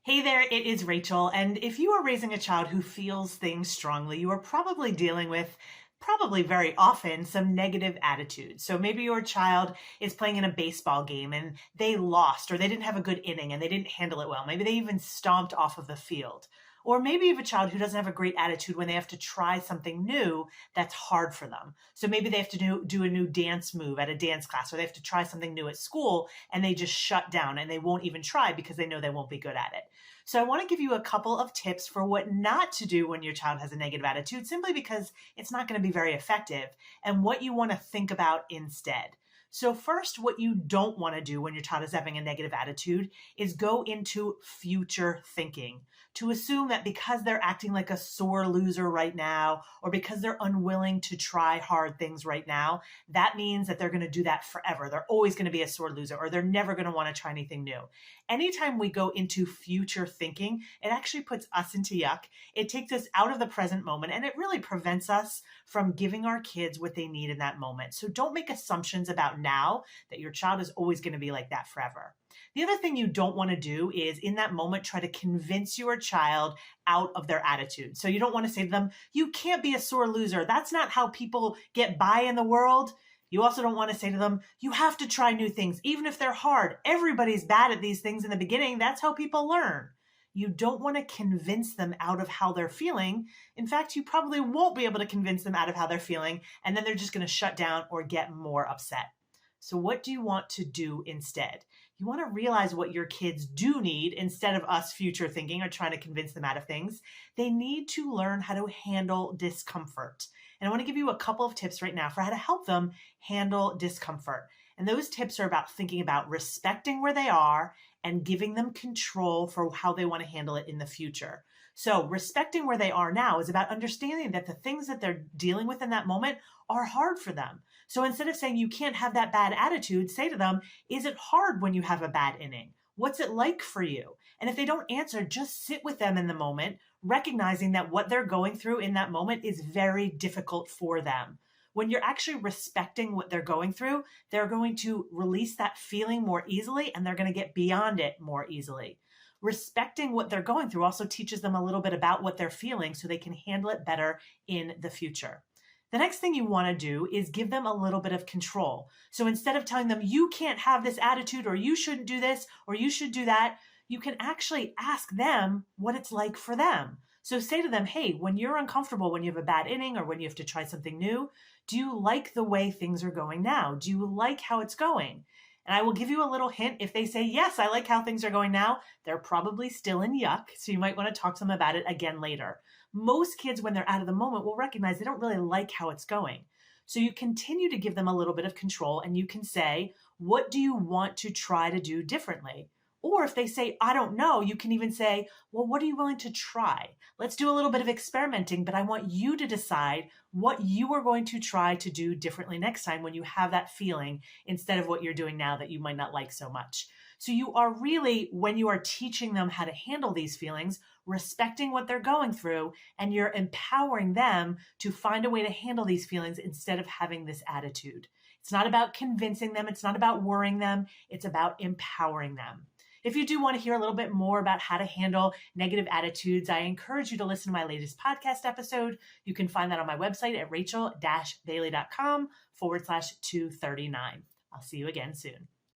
Hey there, it is Rachel. And if you are raising a child who feels things strongly, you are probably dealing with probably very often some negative attitudes. So maybe your child is playing in a baseball game and they lost or they didn't have a good inning and they didn't handle it well. Maybe they even stomped off of the field. Or maybe you have a child who doesn't have a great attitude when they have to try something new that's hard for them. So maybe they have to do a new dance move at a dance class, or they have to try something new at school and they just shut down and they won't even try because they know they won't be good at it. So I want to give you a couple of tips for what not to do when your child has a negative attitude, simply because it's not going to be very effective, and what you want to think about instead. So first, what you don't want to do when your child is having a negative attitude is go into future thinking, to assume that because they're acting like a sore loser right now, or because they're unwilling to try hard things right now, that means that they're going to do that forever. They're always going to be a sore loser, or they're never going to want to try anything new. Anytime we go into future thinking, it actually puts us into yuck. It takes us out of the present moment, and it really prevents us from giving our kids what they need in that moment. So don't make assumptions about now that your child is always going to be like that forever. The other thing you don't want to do is in that moment try to convince your child out of their attitude. So you don't want to say to them, you can't be a sore loser. That's not how people get by in the world. You also don't want to say to them, you have to try new things, even if they're hard. Everybody's bad at these things in the beginning. That's how people learn. You don't want to convince them out of how they're feeling. In fact, you probably won't be able to convince them out of how they're feeling, and then they're just going to shut down or get more upset. So what do you want to do instead? You want to realize what your kids do need instead of us future thinking or trying to convince them out of things. They need to learn how to handle discomfort. And I want to give you a couple of tips right now for how to help them handle discomfort. And those tips are about thinking about respecting where they are and giving them control for how they want to handle it in the future. So respecting where they are now is about understanding that the things that they're dealing with in that moment are hard for them. So instead of saying you can't have that bad attitude, say to them, is it hard when you have a bad inning? What's it like for you? And if they don't answer, just sit with them in the moment, recognizing that what they're going through in that moment is very difficult for them. When you're actually respecting what they're going through, they're going to release that feeling more easily, and they're going to get beyond it more easily. Respecting what they're going through also teaches them a little bit about what they're feeling so they can handle it better in the future. The next thing you want to do is give them a little bit of control. So instead of telling them, you can't have this attitude, or you shouldn't do this, or you should do that, you can actually ask them what it's like for them. So say to them, hey, when you're uncomfortable, when you have a bad inning or when you have to try something new, do you like the way things are going now? Do you like how it's going? And I will give you a little hint. If they say, yes, I like how things are going now, they're probably still in yuck. So you might want to talk to them about it again later. Most kids, when they're out of the moment, will recognize they don't really like how it's going. So you continue to give them a little bit of control, and you can say, what do you want to try to do differently? Or if they say, I don't know, you can even say, well, what are you willing to try? Let's do a little bit of experimenting, but I want you to decide what you are going to try to do differently next time when you have that feeling instead of what you're doing now that you might not like so much. So you are really, when you are teaching them how to handle these feelings, respecting what they're going through, and you're empowering them to find a way to handle these feelings instead of having this attitude. It's not about convincing them. It's not about worrying them. It's about empowering them. If you do want to hear a little bit more about how to handle negative attitudes, I encourage you to listen to my latest podcast episode. You can find that on my website at rachel-bailey.com/239. I'll see you again soon.